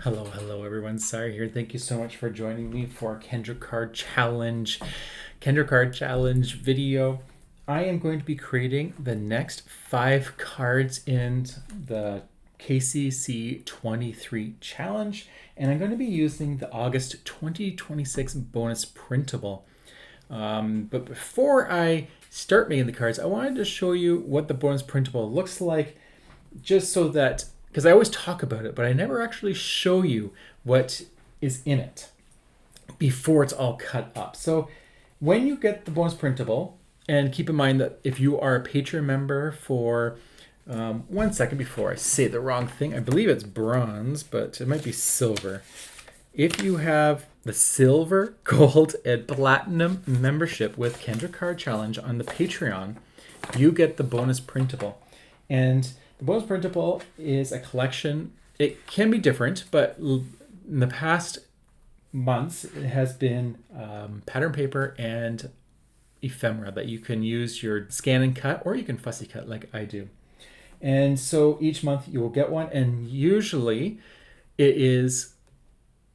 Hello everyone. Sorry here. Thank you so much for joining me for Kendra Card Challenge video. I am going to be creating the next 5 cards in the KCC 23 challenge, and I'm going to be using the August 2026 bonus printable. But before I start making the cards, I wanted to show you what the bonus printable looks like, just so that, because I always talk about it, but I never actually show you what is in it before it's all cut up. So when you get the bonus printable, and keep in mind that if you are a Patreon member for, 1 second before I say the wrong thing, I believe it's bronze, but it might be silver. If you have the silver, gold, and platinum membership with Kendra Card Challenge on the Patreon, you get the bonus printable. And the bonus printable is a collection. It can be different, but in the past months, it has been pattern paper and ephemera that you can use your scan and cut, or you can fussy cut like I do. And so each month you will get one, and usually it is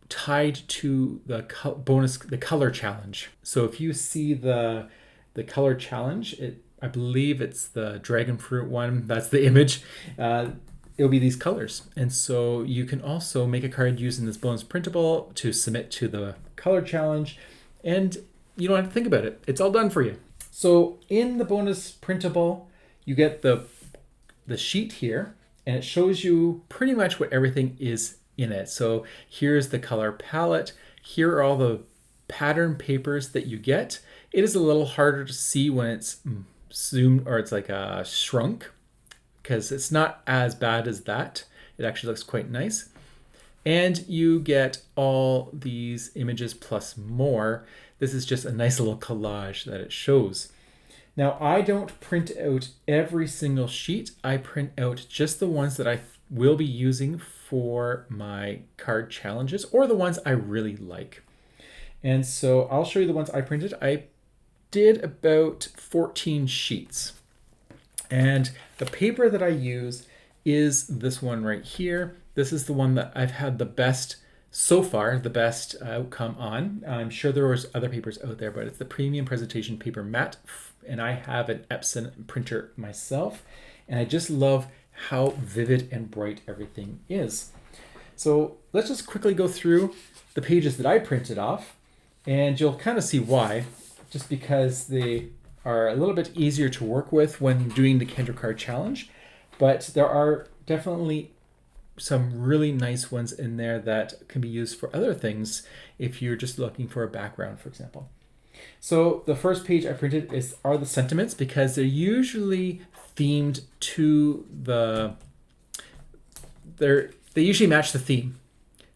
tied to the color challenge. So if you see the color challenge, I believe it's the dragon fruit one. That's the image. It'll be these colors. And so you can also make a card using this bonus printable to submit to the color challenge. And you don't have to think about it. It's all done for you. So in the bonus printable, you get the sheet here, and it shows you pretty much what everything is in it. So here's the color palette. Here are all the pattern papers that you get. It is a little harder to see when it's zoomed, or it's like shrunk, because it's not as bad as that. It actually looks quite nice. And you get all these images plus more. This is just a nice little collage that it shows. Now, I don't print out every single sheet. I print out just the ones that I will be using for my card challenges, or the ones I really like. And so I'll show you the ones I printed. I did about 14 sheets. And the paper that I use is this one right here. This is the one that I've had the best, so far, the best outcome on. I'm sure there was other papers out there, but it's the Premium Presentation Paper Matte, and I have an Epson printer myself, and I just love how vivid and bright everything is. So let's just quickly go through the pages that I printed off, and you'll kind of see why, just because they are a little bit easier to work with when doing the Kendra Card Challenge, but there are definitely some really nice ones in there that can be used for other things if you're just looking for a background, for example. So the first page I printed are the sentiments, because they're usually themed to they usually match the theme.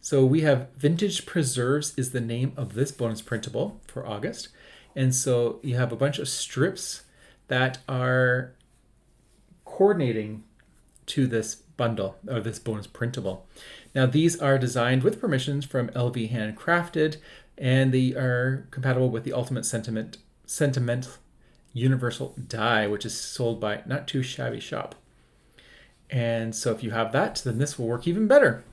So we have Vintage Preserves is the name of this bonus printable for August. And so you have a bunch of strips that are coordinating to this bundle, or this bonus printable. Now these are designed with permissions from LV Handcrafted, and they are compatible with the Ultimate Sentiment Universal Die, which is sold by Not Too Shabby Shop. And so if you have that, then this will work even better.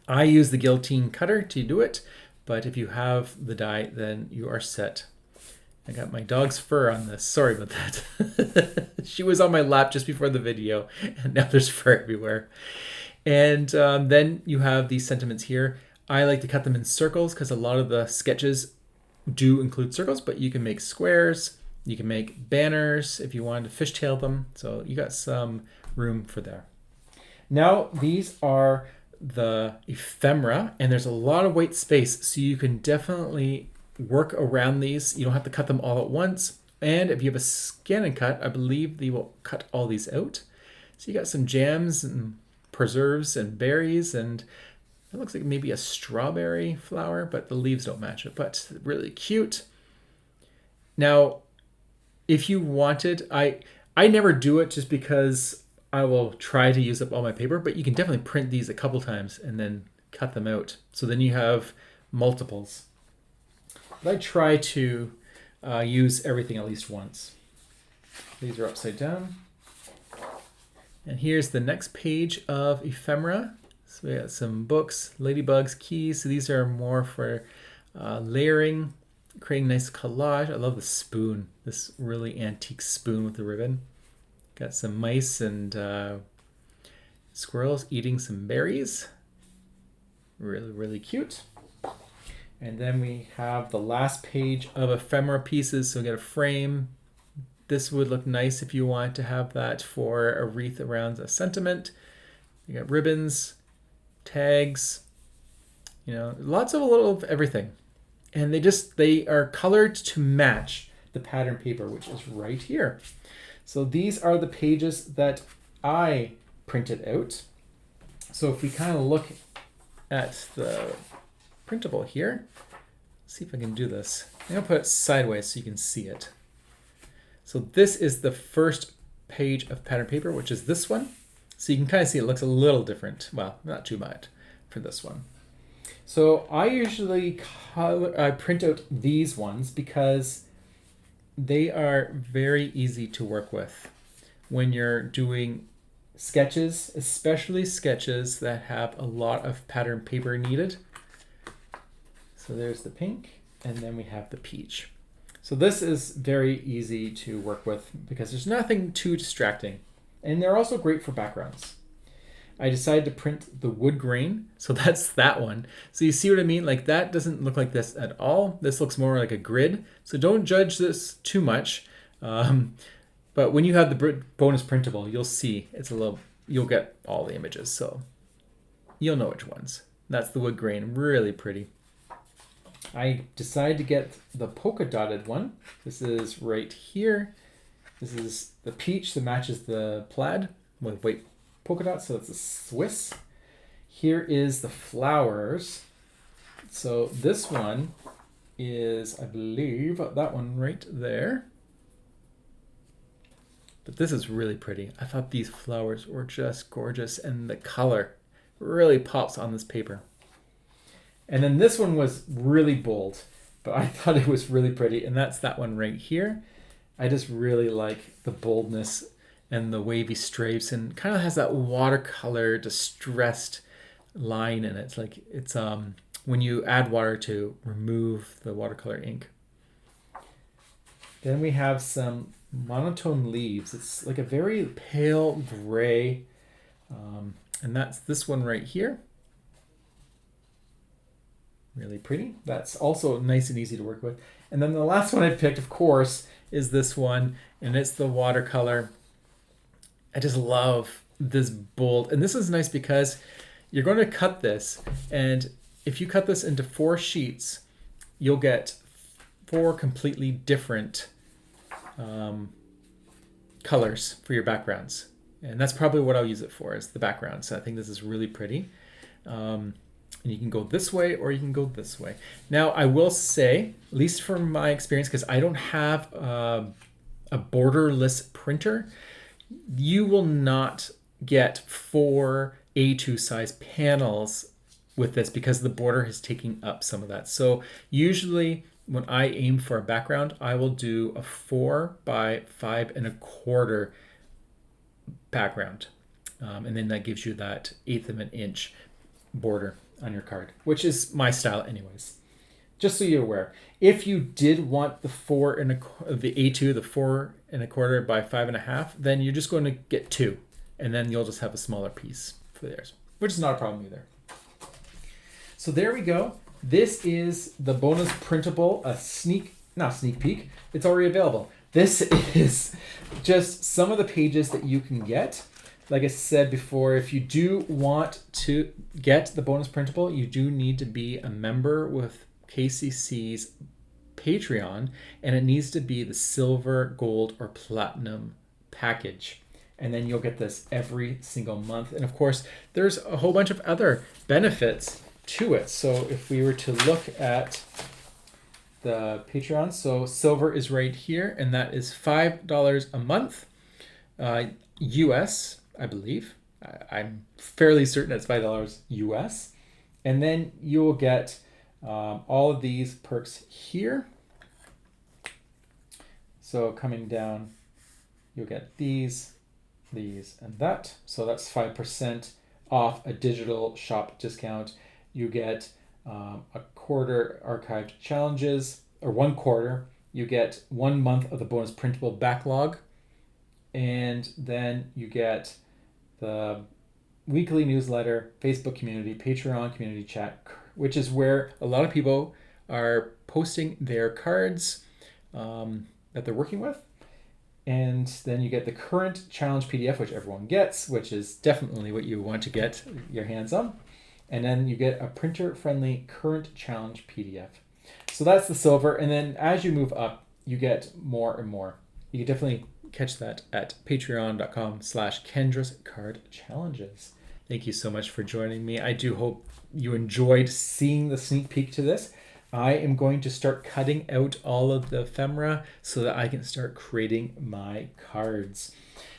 I use the guillotine cutter to do it, but if you have the die, then you are set. I got my dog's fur on this. Sorry about that. She was on my lap just before the video, and now there's fur everywhere. And then you have these sentiments here. I like to cut them in circles because a lot of the sketches do include circles, but you can make squares. You can make banners if you wanted to fishtail them. So you got some room for there. Now these are the ephemera, and there's a lot of white space, so you can definitely work around these. You don't have to cut them all at once. And if you have a scan and cut, I believe they will cut all these out. So you got some jams and preserves and berries, and it looks like maybe a strawberry flower, but the leaves don't match it, but really cute. Now, if you wanted, I never do it just because I will try to use up all my paper, but you can definitely print these a couple times and then cut them out. So then you have multiples. But I try to use everything at least once. These are upside down. And here's the next page of ephemera. So we got some books, ladybugs, keys. So these are more for layering, creating nice collage. I love the spoon, this really antique spoon with the ribbon. Got some mice and squirrels eating some berries. Really, really cute. And then we have the last page of ephemera pieces. So we got a frame. This would look nice if you want to have that for a wreath around a sentiment. You got ribbons, tags, you know, lots of a little of everything. And they are colored to match the pattern paper, which is right here. So these are the pages that I printed out. So if we kind of look at the printable here, see if I can do this. I'm gonna put it sideways so you can see it. So this is the first page of pattern paper, which is this one. So you can kind of see it looks a little different. Well, not too much for this one. So I usually print out these ones because they are very easy to work with when you're doing sketches, especially sketches that have a lot of pattern paper needed. So there's the pink, and then we have the peach. So this is very easy to work with because there's nothing too distracting. And they're also great for backgrounds. I decided to print the wood grain, so that's that one. So you see what I mean? Like that doesn't look like this at all. This looks more like a grid. So don't judge this too much. But when you have the bonus printable, you'll see you'll get all the images. So you'll know which ones. That's the wood grain, really pretty. I decided to get the polka dotted one. This is right here. This is the peach that matches the plaid with white polka dots, so it's a Swiss. Here is the flowers. So this one is, I believe, that one right there. But this is really pretty. I thought these flowers were just gorgeous, and the color really pops on this paper. And then this one was really bold, but I thought it was really pretty, and that's that one right here. I just really like the boldness and the wavy stripes, and kind of has that watercolor distressed line in it. It's when you add water to remove the watercolor ink. Then we have some monotone leaves. It's like a very pale gray, and that's this one right here. Really pretty. That's also nice and easy to work with. And then the last one I picked, of course, is this one, and it's the watercolor. I just love this bold, and this is nice because you're going to cut this, and if you cut this into 4 sheets, you'll get 4 completely different colors for your backgrounds. And that's probably what I'll use it for, is the background. So I think this is really pretty. And you can go this way or you can go this way. Now, I will say, at least from my experience, because I don't have a borderless printer, you will not get 4 A2 size panels with this because the border is taking up some of that. So usually when I aim for a background, I will do a 4 by 5 1/4 background. And then that gives you that 1/8 of an inch border on your card, which is my style anyways. Just so you're aware, if you did want the 4 the A2, the 4 1/4 by 5 1/2, then you're just going to get 2, and then you'll just have a smaller piece for theirs, which is not a problem either. So there we go. This is the bonus printable, not sneak peek. It's already available. This is just some of the pages that you can get. Like I said before, if you do want to get the bonus printable, you do need to be a member with KCC's Patreon, and it needs to be the silver, gold, or platinum package. And then you'll get this every single month. And of course, there's a whole bunch of other benefits to it. So if we were to look at the Patreon, so silver is right here, and that is $5 a month, US, I believe. I'm fairly certain it's $5 US. And then you'll get all of these perks here. So coming down, you'll get these, and that. So that's 5% off a digital shop discount. You get a quarter archived challenges, or 1 quarter. You get 1 month of the bonus printable backlog, and then you get the weekly newsletter, Facebook community, Patreon community chat, which is where a lot of people are posting their cards that they're working with. And then you get the current challenge PDF, which everyone gets, which is definitely what you want to get your hands on. And then you get a printer-friendly current challenge PDF. So that's the silver. And then as you move up, you get more and more. You can definitely catch that at patreon.com/Kendra's Card Challenges. Thank you so much for joining me. I do hope you enjoyed seeing the sneak peek to this. I am going to start cutting out all of the ephemera so that I can start creating my cards.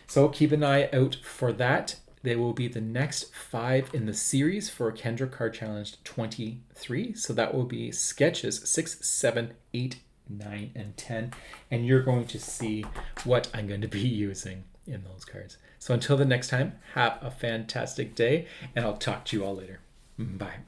So keep an eye out for that. They will be the next 5 in the series for Kendra Card Challenge 23. So that will be sketches 6, 7, 8, 9, and 10. And you're going to see what I'm going to be using in those cards. So until the next time, have a fantastic day, and I'll talk to you all later. Bye.